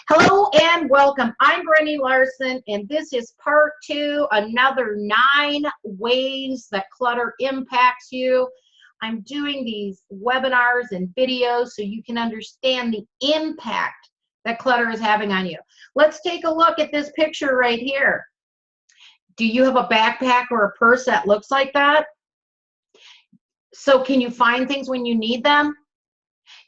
Hello and welcome. I'm Brenni Larson, and this is part 2, another 9 ways that clutter impacts you. I'm doing these webinars and videos so you can understand the impact that clutter is having on you. Let's take a look at this picture right here. Do you have a backpack or a purse that looks like that? So can you find things when you need them?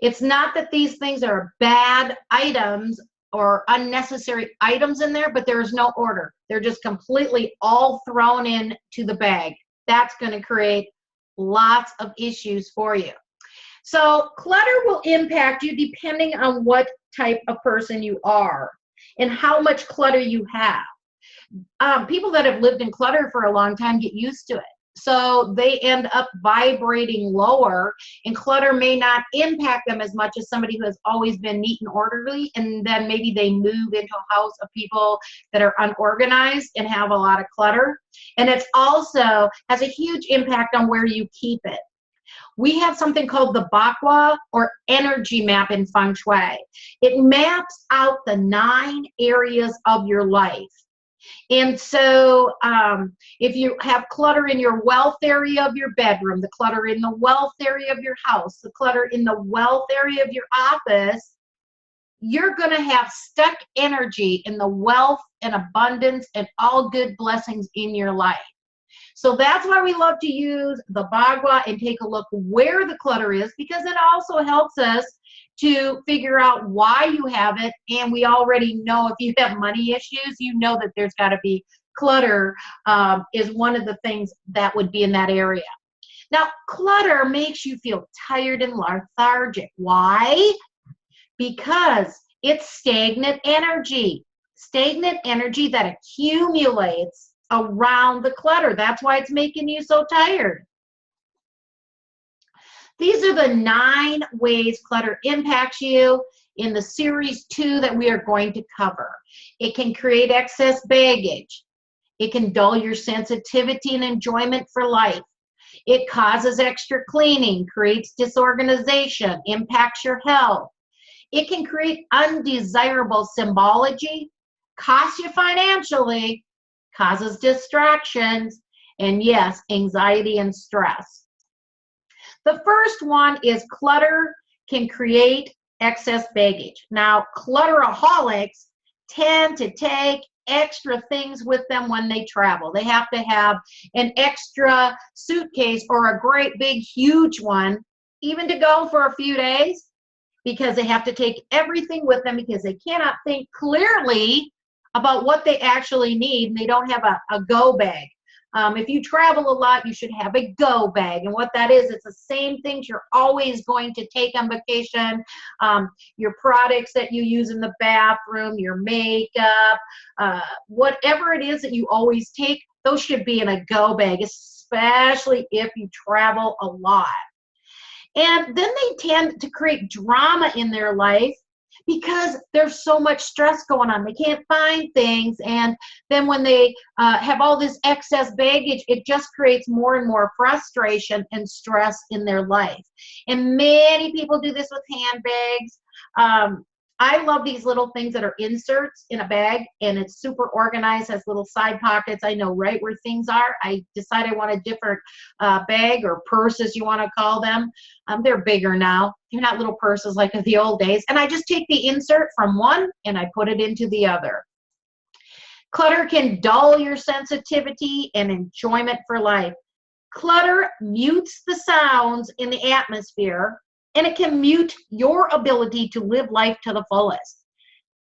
It's not that these things are bad items or unnecessary items in there, but there is no order. They're just completely all thrown in to the bag. That's going to create lots of issues for you. So clutter will impact you depending on what type of person you are and how much clutter you have. People that have lived in clutter for a long time get used to it. So they end up vibrating lower, and clutter may not impact them as much as somebody who has always been neat and orderly, and then maybe they move into a house of people that are unorganized and have a lot of clutter. And it also has a huge impact on where you keep it. We have something called the Bakwa or energy map in Feng Shui. It maps out the 9 areas of your life. And so if you have clutter in your wealth area of your bedroom, the clutter in the wealth area of your house, the clutter in the wealth area of your office, you're going to have stuck energy in the wealth and abundance and all good blessings in your life. So that's why we love to use the Bagua and take a look where the clutter is, because it also helps us to figure out why you have it. And we already know if you have money issues, you know that there's got to be clutter is one of the things that would be in that area. Now, clutter makes you feel tired and lethargic. Why? Because it's stagnant energy that accumulates around the clutter. That's why it's making you so tired. These are the 9 ways clutter impacts you in the series 2 that we are going to cover. It can create excess baggage. It can dull your sensitivity and enjoyment for life. It causes extra cleaning, creates disorganization, impacts your health. It can create undesirable symbology, cost you financially, causes distractions, and yes, anxiety and stress. The first one is clutter can create excess baggage. Now, clutteraholics tend to take extra things with them when they travel. They have to have an extra suitcase or a great big huge one, even to go for a few days, because they have to take everything with them because they cannot think clearly about what they actually need, and they don't have a go bag. If you travel a lot, you should have a go bag. And what that is, it's the same things you're always going to take on vacation. Your products that you use in the bathroom, your makeup, whatever it is that you always take, those should be in a go bag, especially if you travel a lot. And then they tend to create drama in their life because there's so much stress going on. They can't find things, and then when they have all this excess baggage, it just creates more and more frustration and stress in their life. And many people do this with handbags. I love these little things that are inserts in a bag, and it's super organized, has little side pockets. I know right where things are. I decide I want a different bag or purse, as you want to call them. They're bigger now. They're not little purses like in the old days. And I just take the insert from one and I put it into the other. Clutter can dull your sensitivity and enjoyment for life. Clutter mutes the sounds in the atmosphere, and it can mute your ability to live life to the fullest.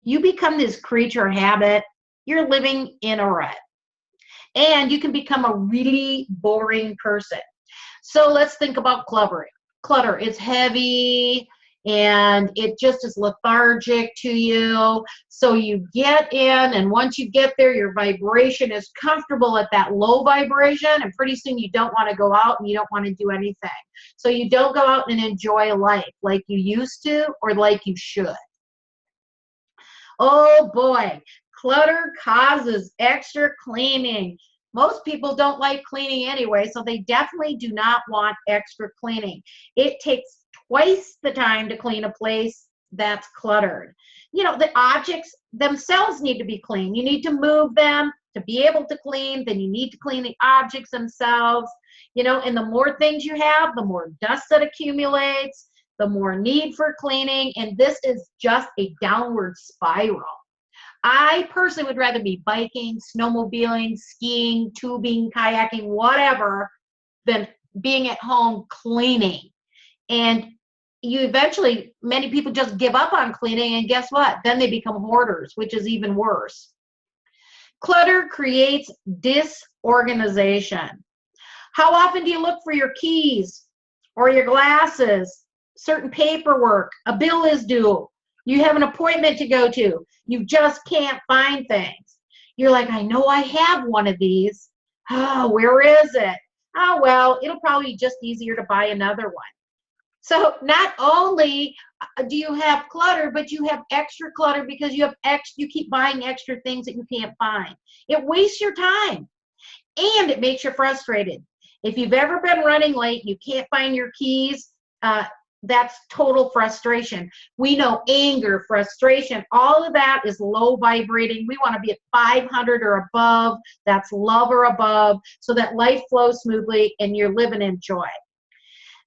You become this creature habit. You're living in a rut. And you can become a really boring person. So let's think about clutter. It's heavy, and it just is lethargic to you. So you get in, and once you get there, your vibration is comfortable at that low vibration, and pretty soon you don't want to go out and you don't want to do anything. So you don't go out and enjoy life like you used to or like you should. Oh boy, clutter causes extra cleaning. Most people don't like cleaning anyway, so they definitely do not want extra cleaning. It takes twice the time to clean a place that's cluttered. You know, the objects themselves need to be clean. You need to move them to be able to clean. Then you need to clean the objects themselves. You know, and the more things you have, the more dust that accumulates, the more need for cleaning. And this is just a downward spiral. I personally would rather be biking, snowmobiling, skiing, tubing, kayaking, whatever, than being at home cleaning. And you eventually, many people just give up on cleaning, and guess what? Then they become hoarders, which is even worse. Clutter creates disorganization. How often do you look for your keys or your glasses, certain paperwork, a bill is due, you have an appointment to go to, you just can't find things. You're like, I know I have one of these. Oh, where is it? Oh, well, it'll probably be just easier to buy another one. So not only do you have clutter, but you have extra clutter because you keep buying extra things that you can't find. It wastes your time and it makes you frustrated. If you've ever been running late, you can't find your keys, that's total frustration. We know anger, frustration, all of that is low vibrating. We want to be at 500 or above. That's love or above, so that life flows smoothly and you're living in joy.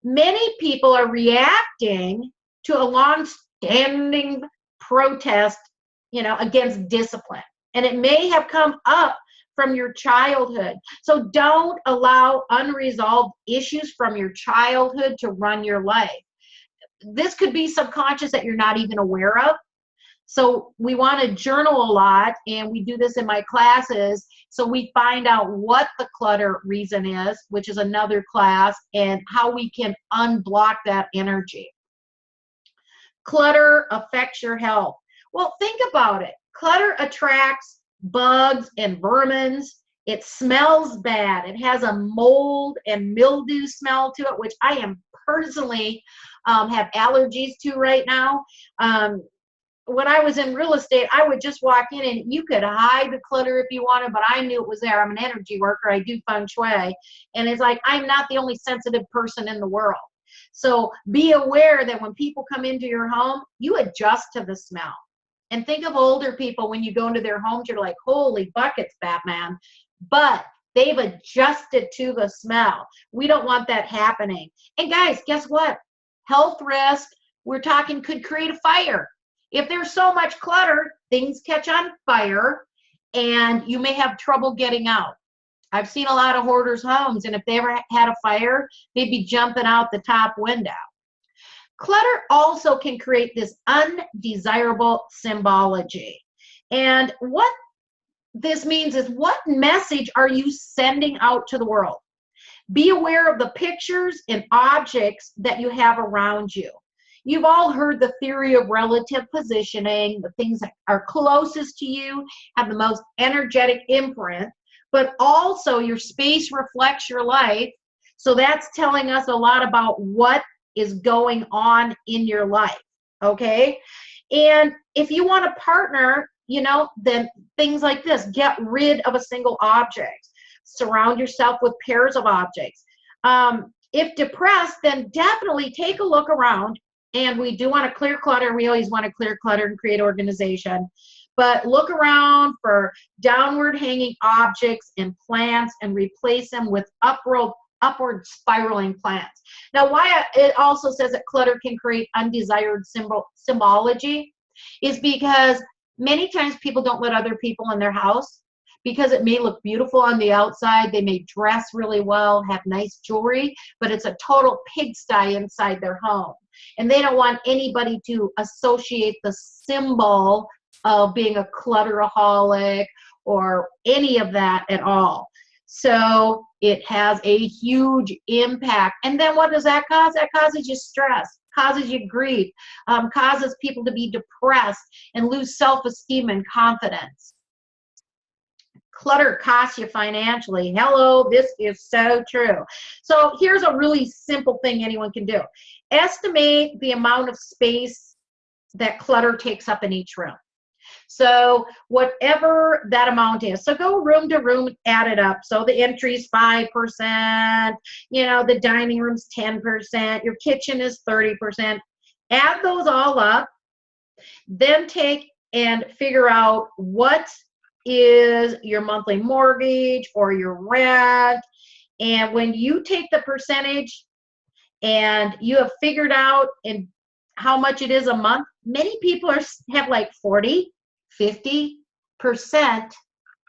Many people are reacting to a long-standing protest, against discipline. And it may have come up from your childhood. So don't allow unresolved issues from your childhood to run your life. This could be subconscious that you're not even aware of. So we want to journal a lot, and we do this in my classes. So we find out what the clutter reason is, which is another class, and how we can unblock that energy. Clutter affects your health. Well, think about it. Clutter attracts bugs and vermins. It smells bad. It has a mold and mildew smell to it, which I am personally have allergies to right now. When I was in real estate, I would just walk in and you could hide the clutter if you wanted, but I knew it was there. I'm an energy worker. I do feng shui. And it's like, I'm not the only sensitive person in the world. So be aware that when people come into your home, you adjust to the smell. And think of older people, when you go into their homes, you're like, holy buckets, Batman. But they've adjusted to the smell. We don't want that happening. And guys, guess what? Health risk, we're talking, could create a fire. If there's so much clutter, things catch on fire and you may have trouble getting out. I've seen a lot of hoarders' homes, and if they ever had a fire, they'd be jumping out the top window. Clutter also can create this undesirable symbology. And what this means is, what message are you sending out to the world? Be aware of the pictures and objects that you have around you. You've all heard the theory of relative positioning. The things that are closest to you have the most energetic imprint, but also your space reflects your life. So that's telling us a lot about what is going on in your life, okay? And if you want to partner, then things like this: get rid of a single object. Surround yourself with pairs of objects. If depressed, then definitely take a look around. And we do want to clear clutter. We always want to clear clutter and create organization. But look around for downward hanging objects and plants and replace them with upward spiraling plants. Now, why it also says that clutter can create undesired symbology is because many times people don't let other people in their house because it may look beautiful on the outside. They may dress really well, have nice jewelry, but it's a total pigsty inside their home. And they don't want anybody to associate the symbol of being a clutteraholic or any of that at all. So it has a huge impact. And then what does that cause? That causes you stress, causes you grief, causes people to be depressed and lose self-esteem and confidence. Clutter costs you financially. Hello, this is so true. So here's a really simple thing anyone can do. Estimate the amount of space that clutter takes up in each room. So whatever that amount is. So go room to room, add it up. So the entry's 5%, the dining room's 10%, your kitchen is 30%. Add those all up Then take and figure out what is your monthly mortgage or your rent. And when you take the percentage and you have figured out and how much it is a month, many people have like 40, 50%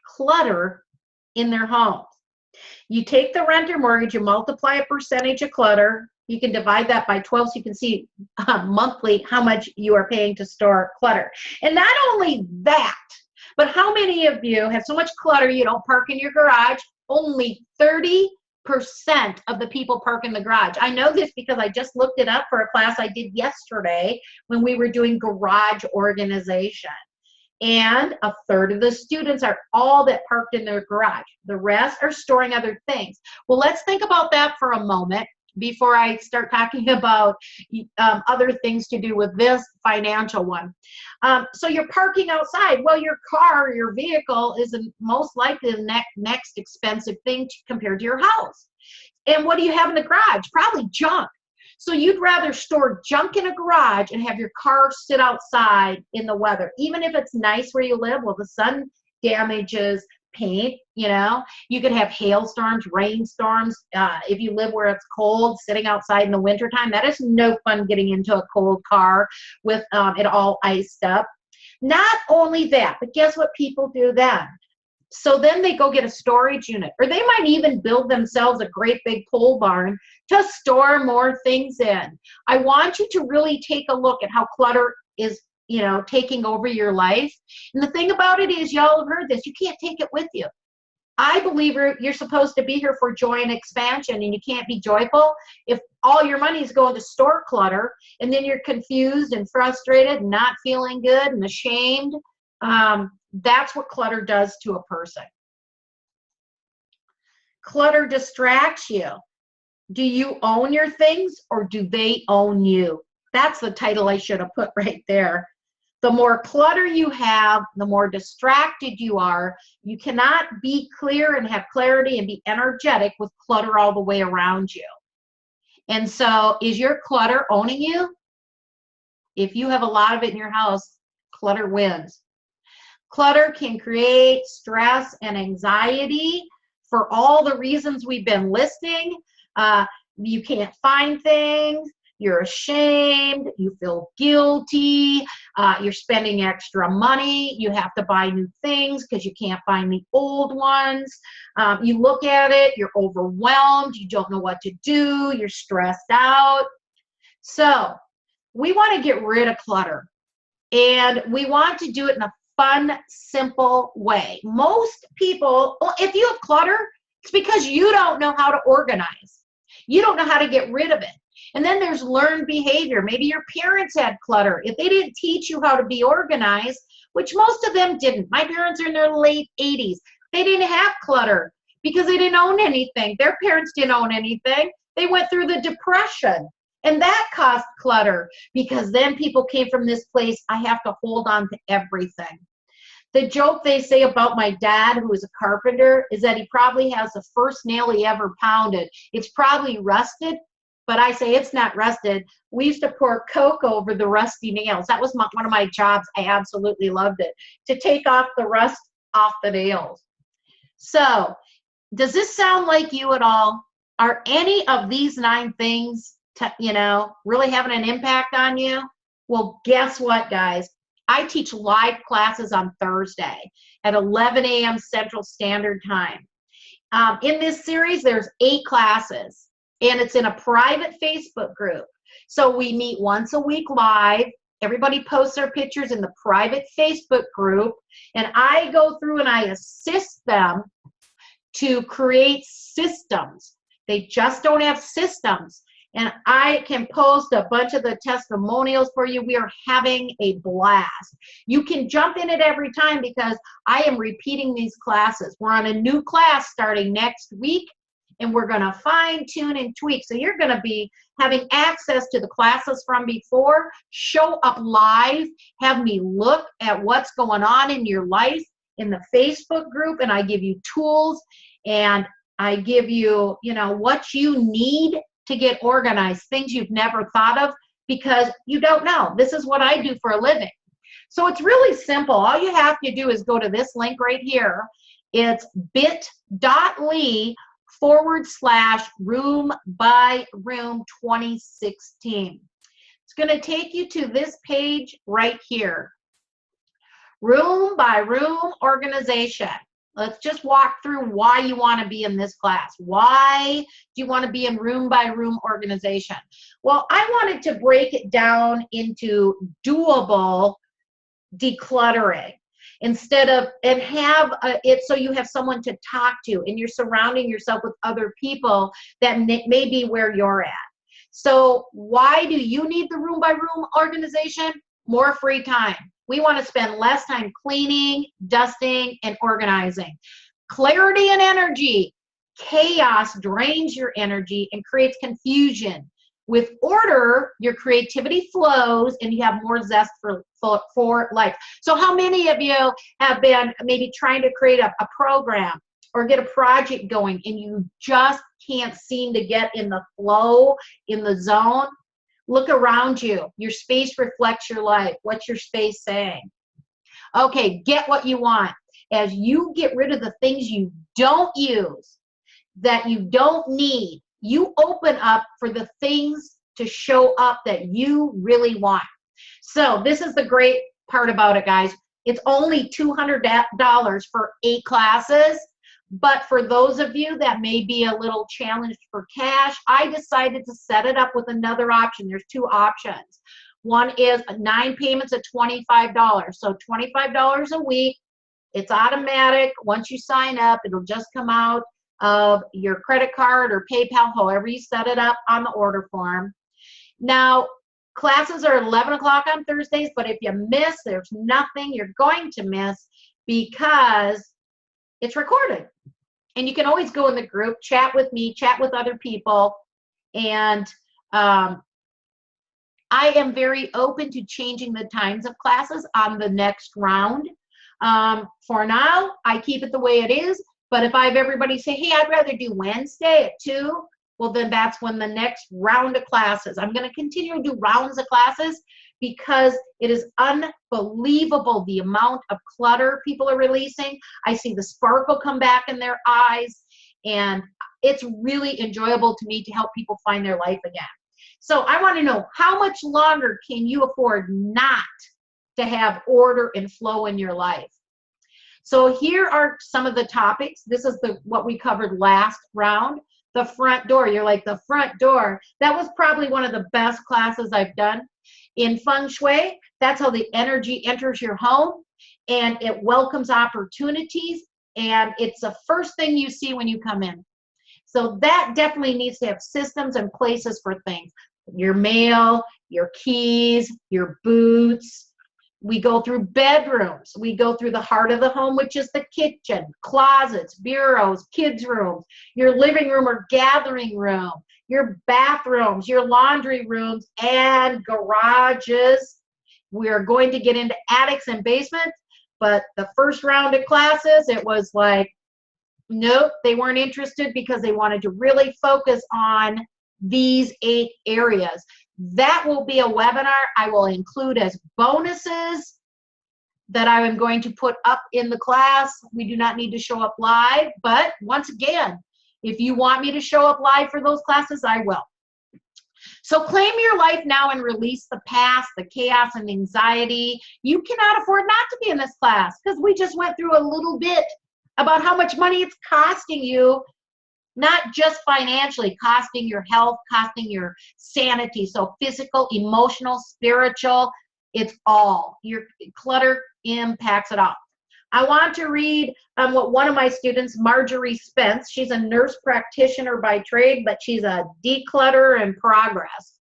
clutter in their homes. You take the rent or mortgage, you multiply a percentage of clutter. You can divide that by 12 so you can see monthly how much you are paying to store clutter. And not only that, but how many of you have so much clutter you don't park in your garage? Only 30% of the people park in the garage. I know this because I just looked it up for a class I did yesterday when we were doing garage organization. And a third of the students are all that parked in their garage. The rest are storing other things. Well, let's think about that for a moment before I start talking about other things to do with this financial one. So you're parking outside. Well, your car, your vehicle is most likely the next expensive thing compared to your house. And what do you have in the garage? Probably junk. So you'd rather store junk in a garage and have your car sit outside in the weather, even if it's nice where you live. Well, the sun damages paint, you know. You could have hailstorms, rainstorms. If you live where it's cold, sitting outside in the wintertime, that is no fun getting into a cold car with it all iced up. Not only that, but guess what people do then? So then they go get a storage unit, or they might even build themselves a great big pole barn to store more things in. I want you to really take a look at how clutter is, you know, taking over your life. And the thing about it is, y'all have heard this, you can't take it with you. I believe you're supposed to be here for joy and expansion, and you can't be joyful if all your money is going to store clutter, and then you're confused and frustrated and not feeling good and ashamed. That's what clutter does to a person. Clutter distracts you. Do you own your things or do they own you? That's the title I should have put right there. The more clutter you have, the more distracted you are. You cannot be clear and have clarity and be energetic with clutter all the way around you. And so, is your clutter owning you? If you have a lot of it in your house, clutter wins. Clutter can create stress and anxiety for all the reasons we've been listing. You can't find things, you're ashamed, you feel guilty, you're spending extra money, you have to buy new things because you can't find the old ones. You look at it, you're overwhelmed, you don't know what to do, you're stressed out. So we want to get rid of clutter, and we want to do it in a fun, simple way. Most people, well, if you have clutter, it's because you don't know how to organize. You don't know how to get rid of it. And then there's learned behavior. Maybe your parents had clutter. If they didn't teach you how to be organized, which most of them didn't. My parents are in their late 80s. They didn't have clutter because they didn't own anything. Their parents didn't own anything. They went through the Depression. And that caused clutter because then people came from this place, I have to hold on to everything. The joke they say about my dad, who is a carpenter, is that he probably has the first nail he ever pounded. It's probably rusted, but I say it's not rusted. We used to pour Coke over the rusty nails. That was one of my jobs. I absolutely loved it, to take off the rust off the nails. So, does this sound like you at all? Are any of these 9 things, really having an impact on you? Well, guess what, guys? I teach live classes on Thursday at 11 a.m. Central Standard Time. In this series, there's 8 classes, and it's in a private Facebook group. So we meet once a week live. Everybody posts their pictures in the private Facebook group, and I go through and I assist them to create systems. They just don't have systems. And I can post a bunch of the testimonials for you. We are having a blast. You can jump in it every time because I am repeating these classes. We're on a new class starting next week, and we're going to fine tune and tweak. So you're going to be having access to the classes from before, show up live, have me look at what's going on in your life in the Facebook group, and I give you tools, and I give you, what you need to get organized, things you've never thought of because you don't know. This is what I do for a living. So it's really simple. All you have to do is go to this link right here. It's bit.ly/room by room 2016. It's going to take you to this page right here. Room by room organization. Let's just walk through why you want to be in this class. Why do you want to be in room by room organization? Well, I wanted to break it down into doable decluttering instead of, and have it so you have someone to talk to and you're surrounding yourself with other people that may be where you're at. So why do you need the room by room organization? More free time. We want to spend less time cleaning, dusting, and organizing. Clarity and energy. Chaos drains your energy and creates confusion. With order, your creativity flows and you have more zest for life. So how many of you have been maybe trying to create a program or get a project going and you just can't seem to get in the flow, in the zone? Look around you. Your space reflects your life. What's your space saying? Okay, get what you want. As you get rid of the things you don't use, that you don't need, you open up for the things to show up that you really want. So this is the great part about it, guys. It's only $200 for 8 classes. But for those of you that may be a little challenged for cash, I decided to set it up with another option. There's 2 options. One is 9 payments at $25. So $25 a week. It's automatic. Once you sign up, it'll just come out of your credit card or PayPal, however you set it up on the order form. Now, classes are 11 o'clock on Thursdays, but if you miss, there's nothing you're going to miss because it's recorded. And you can always go in the group, chat with me, chat with other people. And I am very open to changing the times of classes on the next round. For now, I keep it the way it is. But if I have everybody say, hey, I'd rather do Wednesday at 2, well, then that's when the next round of classes. I'm going to continue to do rounds of classes because it is unbelievable the amount of clutter people are releasing. I see the sparkle come back in their eyes, and it's really enjoyable to me to help people find their life again. So I want to know, how much longer can you afford not to have order and flow in your life? So here are some of the topics. This is what we covered last round. The front door. You're like, the front door. That was probably one of the best classes I've done. In Feng Shui, that's how the energy enters your home, and it welcomes opportunities, and it's the first thing you see when you come in. So that definitely needs to have systems and places for things. Your mail, your keys, your boots. We go through bedrooms. We go through the heart of the home, which is the kitchen, closets, bureaus, kids' rooms, your living room or gathering room, your bathrooms, your laundry rooms, and garages. We are going to get into attics and basements, but the first round of classes, it was like, nope, they weren't interested because they wanted to really focus on these 8 areas. That will be a webinar I will include as bonuses that I am going to put up in the class. We do not need to show up live, but once again, if you want me to show up live for those classes, I will. So claim your life now and release the past, the chaos and anxiety. You cannot afford not to be in this class because we just went through a little bit about how much money it's costing you, not just financially, costing your health, costing your sanity. So physical, emotional, spiritual, it's all. Your clutter impacts it all. I want to read what one of my students, Marjorie Spence, she's a nurse practitioner by trade, but she's a declutterer in progress,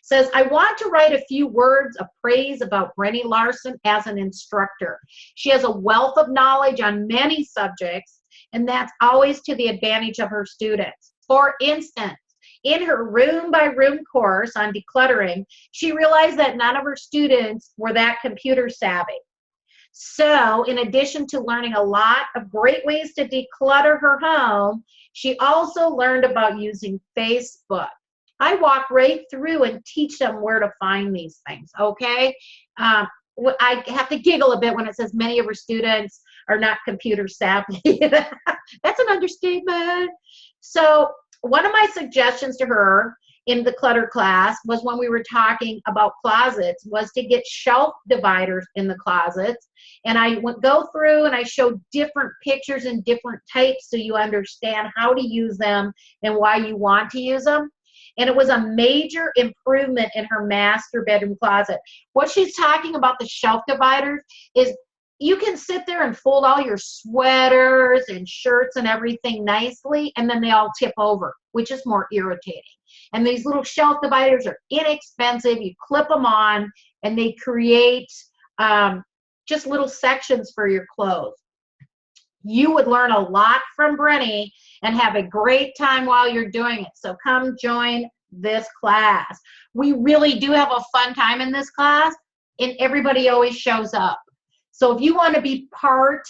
says, I want to write a few words of praise about Brenni Larson as an instructor. She has a wealth of knowledge on many subjects, and that's always to the advantage of her students. For instance, in her room by room course on decluttering, she realized that none of her students were that computer savvy. So in addition to learning a lot of great ways to declutter her home, she also learned about using Facebook. I walk right through and teach them where to find these things, okay? I have to giggle a bit when it says many of her students are not computer savvy. That's an understatement. So one of my suggestions to her in the clutter class was, when we were talking about closets, was to get shelf dividers in the closets. And I would go through and I showed different pictures and different types so you understand how to use them and why you want to use them. And it was a major improvement in her master bedroom closet. What she's talking about, the shelf dividers, is you can sit there and fold all your sweaters and shirts and everything nicely, and then they all tip over, which is more irritating. And these little shelf dividers are inexpensive. You clip them on, and they create just little sections for your clothes. You would learn a lot from Brenni and have a great time while you're doing it. So come join this class. We really do have a fun time in this class, and everybody always shows up. So if you want to be part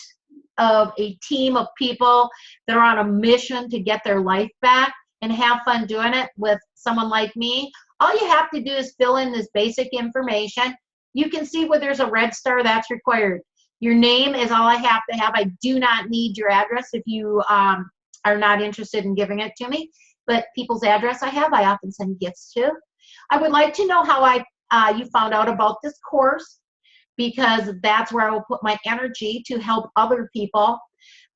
of a team of people that are on a mission to get their life back and have fun doing it with someone like me, all you have to do is fill in this basic information. You can see where there's a red star, that's required. Your name is all I have to have. I do not need your address if you are not interested in giving it to me. But people's address I often send gifts to. I would like to know how you found out about this course, because that's where I will put my energy to help other people.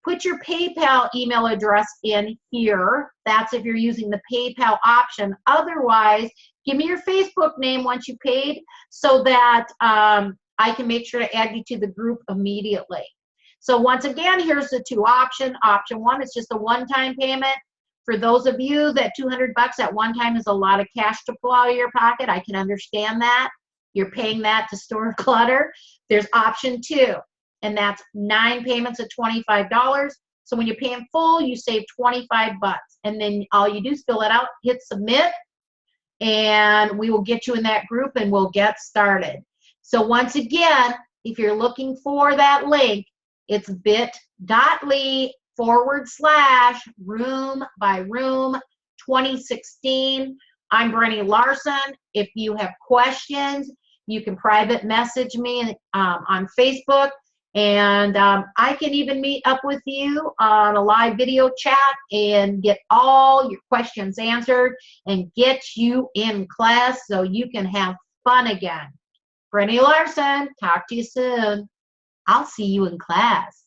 Put your PayPal email address in here. That's if you're using the PayPal option. Otherwise, give me your Facebook name once you paid, so that I can make sure to add you to the group immediately. So once again, here's the two options. Option one is just a one-time payment. For those of you that $200 at one time is a lot of cash to pull out of your pocket, I can understand that. You're paying that to store clutter. There's option two, and that's 9 payments of $25. So when you pay in full, you save $25, and then all you do is fill it out, hit submit, and we will get you in that group and we'll get started. So once again, if you're looking for that link, it's bit.ly/room by room 2016. I'm Brenni Larson. If you have questions, you can private message me on Facebook, and I can even meet up with you on a live video chat and get all your questions answered and get you in class so you can have fun again. Brenni Larson, talk to you soon. I'll see you in class.